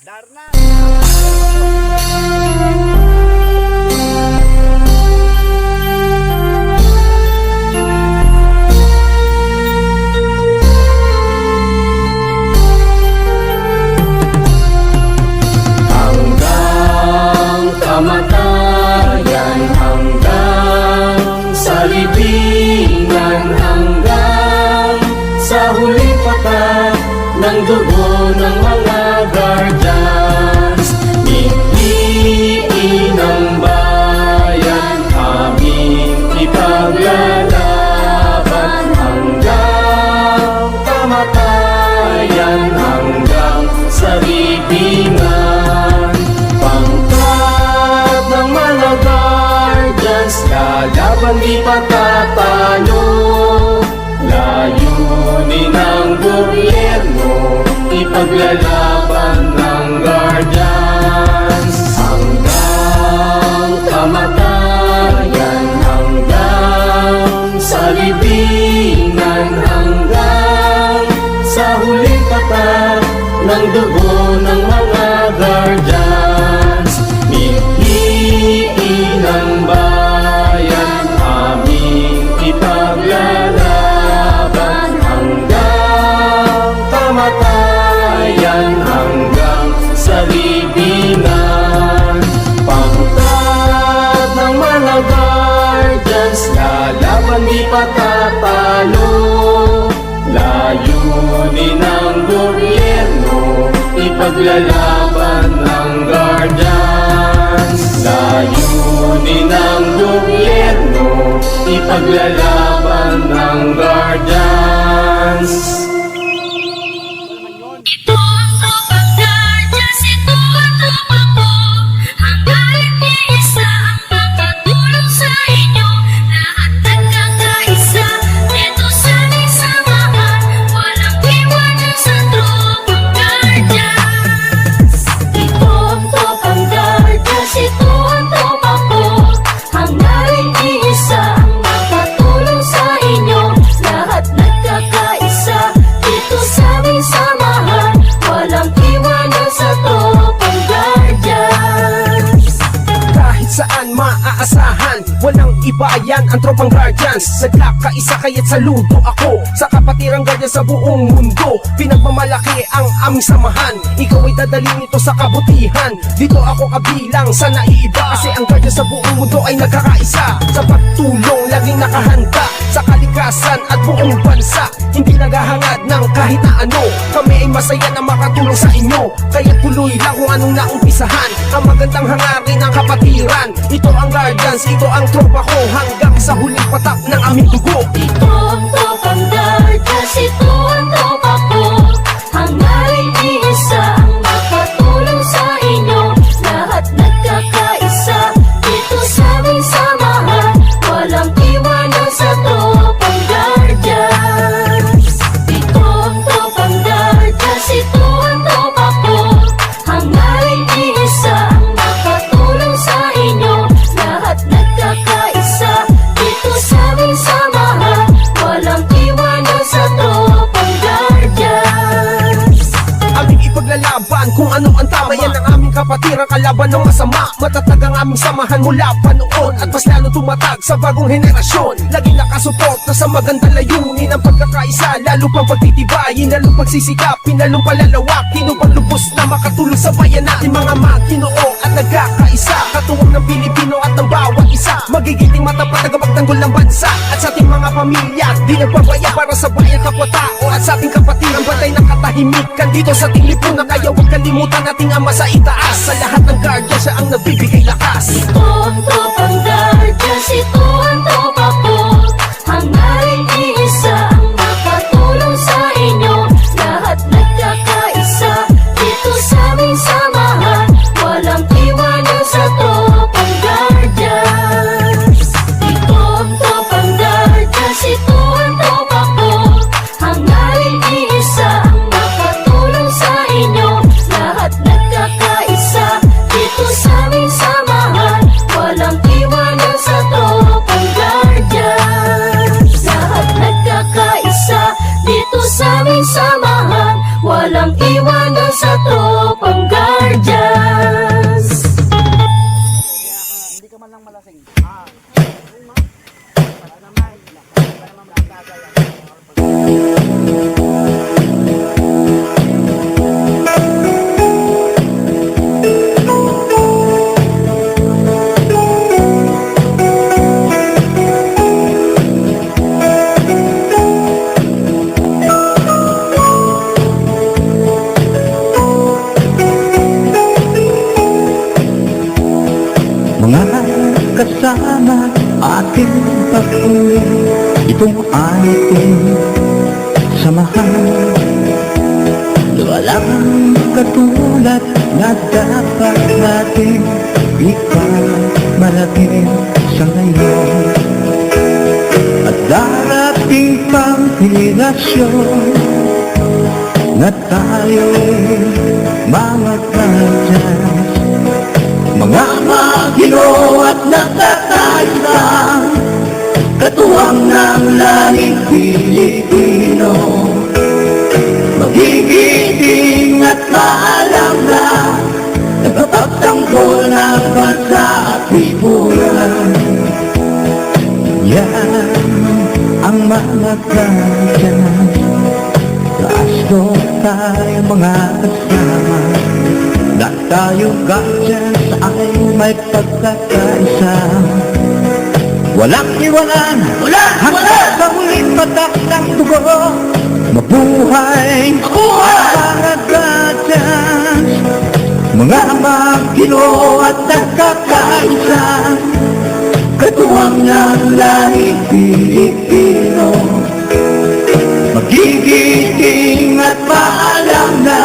Darna. Hanggang kamatayan, hanggang sa libingan, hanggang sa huling patak ng dugo ng mga guardians. Piliin ang bayan, aming ipaglalaban hanggang kamatayan, hanggang sa libingan. Pangkat ng mga guardians, lalaban di patatalo. Layunin ng gobyerno, ipaglalaban ng guardians hanggang kamatayan, hanggang sa libingan, hanggang sa huling patak ng dugo ng mga guardians. Piliin ang bayan, aming ipaglalaban hanggang kamatayan, hanggang sa libingan. Pangkat ng mga guardians, lalaban di patatalo. Layunin ng gobyerno, ipaglalaban ng guardians. Layunin ng gobyerno, ipaglalaban ng guardians. Ito ang tropang guardians, ito ang tropang ko. Hanggang iisa ang makatulong sa inyo. Lahat nagkakaisa, ito sana'y samahan. Walang iwanan sa tropang guardians. Ito ang tropang guardians, ito ang tropang ko. Hanggang iisa ang makatulong sa inyo. Lahat nagkakaisa, ito sana'y samahan. Walang iwanan sa tropang guardians. Kahit saan maaasahan, walang iba yan ang tropang guardians. Nagkakaisa kaya't saludo ako sa kapatirang guardians sa buong mundo. Pinagmamalaki ang aming samahan, ikaw ay dadalhin ito sa kabutihan. Dito ako kabilang sa naiiba, kasi ang guardians sa buong mundo ay nagkakaisa. Sa pagtulong laging nakahanda sa kalikasan at buong bansa. Hindi naghahangad ng kahit na ano, kami ay masaya na makatulong sa inyo. Kaya tuloy lang kung anong naumpisahan, ang magandang hangarin ng kapatiran. Ito ang guardians, ito ang tropa ko, hanggang sa huling patak ng aming dugo. Ito ang tropang guardians, ito ang tropa ko. Hanggang iisa ang makatulong sa inyo. Lahat nagkakaisa, ito sana'y samahan. Walang iwanan sa tropang guardians. Ito ang tropang guardians, ito ang tropa ko. Hanggang iisa ang makatulong sa inyo. Lahat nagkakaisa, ito sana'y samahan. Walang iwanan sa tropang guardians. Aming ipaglalaban kung ano ang tama, yan ang aming kapatiran, kalaban ng masama. Matatag ang aming samahan mula pa noon, at mas lalo tumatag sa bagong henerasyon. Laging nakasuporta sa magandang layunin ang pagkakaisa, lalo pang pagtitibayin, lalo pagsisikapin, lalong palalawakin upang lubos na makatulong sa bayan natin. Mga maginoo at nagkakaisa, katuwang ng Pilipino at ng bawat isa. Magigiting matapat tagapagtanggol ng bansa, at sa ating mga pamilya di nagpabaya para sa bayan kapwa-tao. At sa ating kapatiran batay ng katahimikan dito sa ating lipunan. Kaya huwag kalimutan nating ama sa itaas. Sa lahat ng guardian siya ang nagbibigay lakas. Ito ang tropang guardians, ito ang tropa ko. Hanggang iisa ang makatulong sa inyo. Lahat nagkakaisa, ito sana'y samahan. Walang iwanan sa tropang guardians. Ito ang tropang guardians, ito ang tropa ko. Hanggang iisa ang makatulong sa inyo. Lahat nagkakaisa, ito sana'y samahan. Walang iwanan sa tropang ating pagpuli, itong ating samahan. Walang katulad na dapat natin ipagmalaki sa ngayon. At darating pang henerasyon na tayo'y mga kadyas, mga magino at nakakaisang katuwang ng lahing Pilipino. Magigiting at maalam na nagpapagtanggol ng bansa at lipunan. Yan ang mga kadyas, kaasdo tayo mga kasama, na tayo kadyas ay may pagkakaisa. Walang iwanan, hanggang sa huling patak ng dugo. Mabuhay, mga kadyas, mga magino at nagkakaisa, katuwang ng lahing Pilipino. Magigiting at maalam na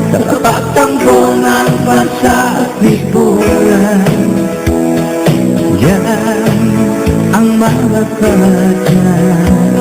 nakapagtanggol ng bansa at lipunan. Yan ang mga kadyas.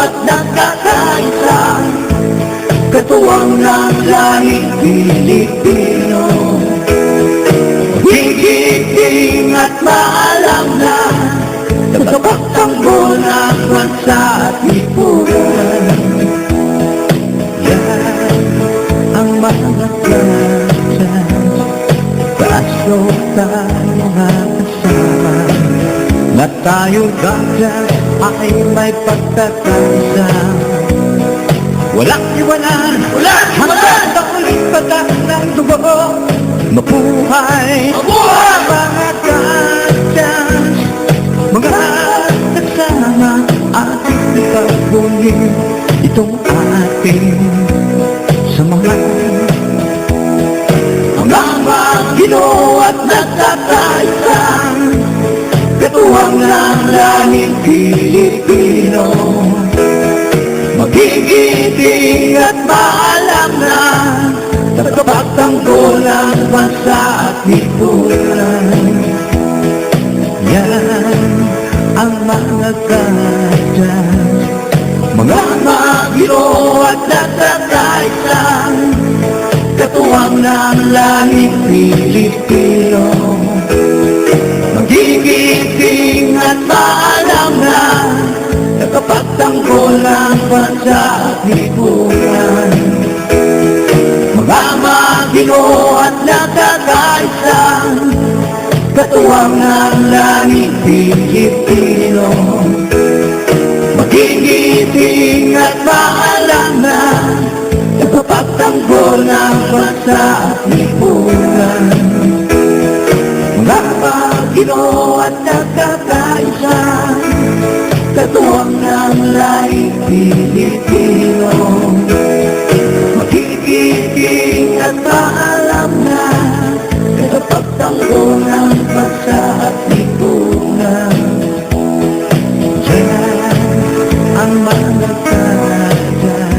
At nagkakaisa, katuwang ng lahing Pilipino. Magigiting at maalam na nagpapagtanggol ng bansa at lipunan. Yan ang mga kadyas, kaso tayo mga kasama, na tayo kadyas ay may pagkakaisa. Walang iwanan, hanggang sa huling patak ng dugo. Mabuhay, mga kadyas, mga kasama, ating ipagpuli, itong ating samahan. Mga magino at nagkakaisa, katuwang ng lahing Pilipino. Magigiting at maalam na nagpapagtanggol ng bansa at lipunan. Yan ang mga kadyas, mga magino at nagkakaisa, katuwang ng lahing Pilipino. Magigiting at maalam na nagpapagtanggol ng bansa at lipunan. Mga magino at nagkakaisa, katuwang ng lahing Pilipino. Magigiting at maalam na nagpapagtanggol ng bansa at lipunan. Mga magino at nagkakaisa, katuwang ng lahing Pilipino. Magigiting at maalam na nagpapagtanggol ng bansa at lipunan. Yan ang mga kadyas,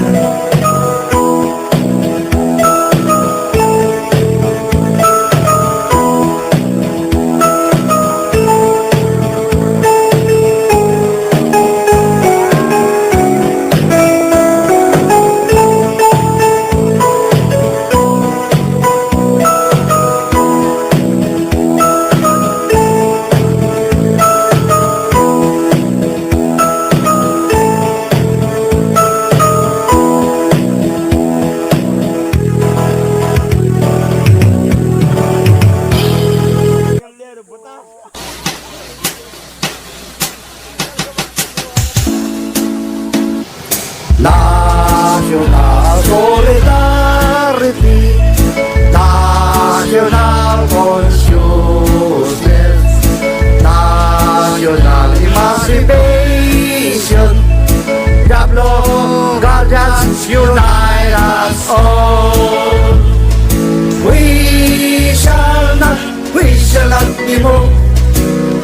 be moved.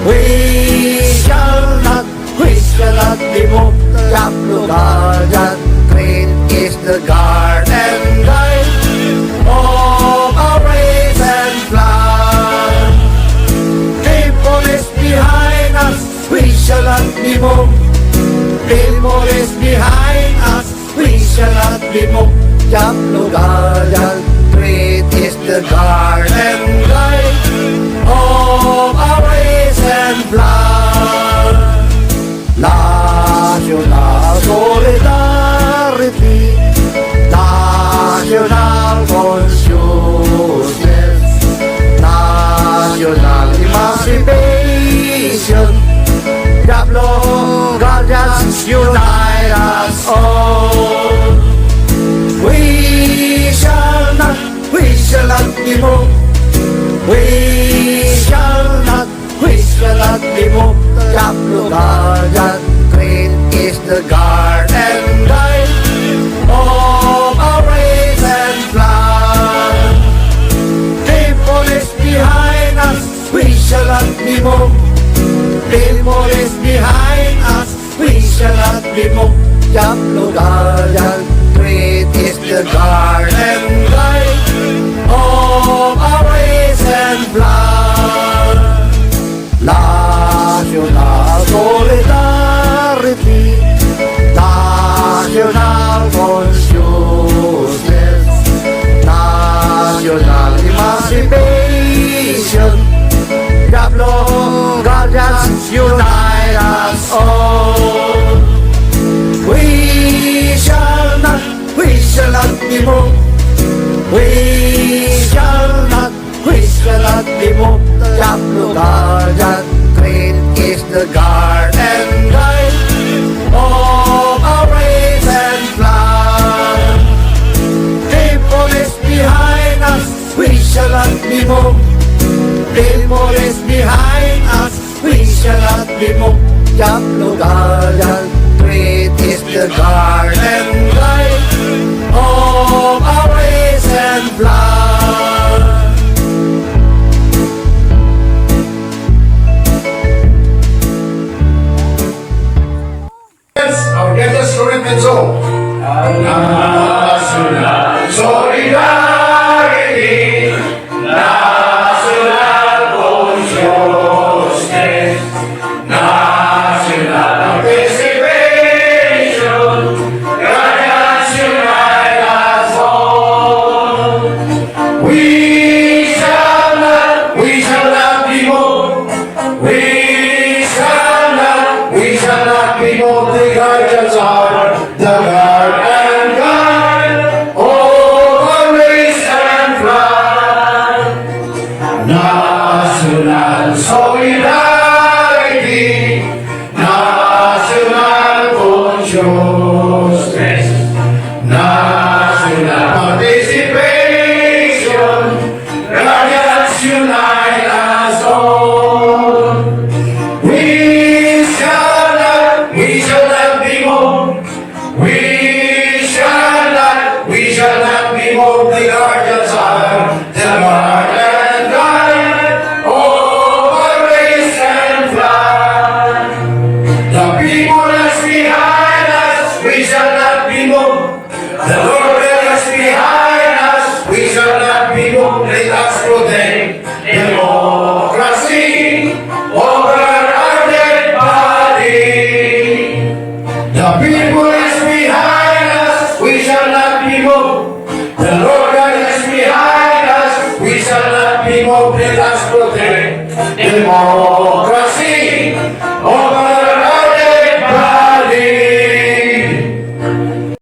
We shall not be moved. The blue guardian, green is the garden guide of our race and flag. People is behind us, we shall not be moved. People is behind us, we shall not be moved. The blue guardian, green is the garden guide of our race and flag. National solidarity, national consciousness, national emancipation. The blue guardians unite us all. We shall not be moved. We shall not be moved. The blue guardian, green is the garden guide of our race and flag. People is behind us, we shall not be moved. People is behind us, we shall not be moved. The blue guardian, green is the garden guide of our race and flag. National solidarity, national consciousness, national emancipation. The blue guardians unite us all. We shall not be moved. We shall not be moved. The blue guardian, green is the garden guide of our race and flag. People is behind us, we shall not be moved. People is behind us, we shall not be moved. The blue guardian, green is the garden guide of our race and flag. Our greatest Corinthian song. National solidarity, national consciousness, national participation, guardians unite us all. We shall not be moved. We shall not be moved. The guardians are the garden guide over race and flag. National solidarity, national consciousness, national participation, guardians unite us all. We shall not be moved. We shall not be moved. The guardians are the garden guide over race and flag. The people is behind us, we shall not be moved. The Lord is behind us, we shall not be moved. Let us protect democracy over our dead body. The people is behind us, we shall not be moved. The Lord God is behind us, we shall not be moved. Let us protect democracy.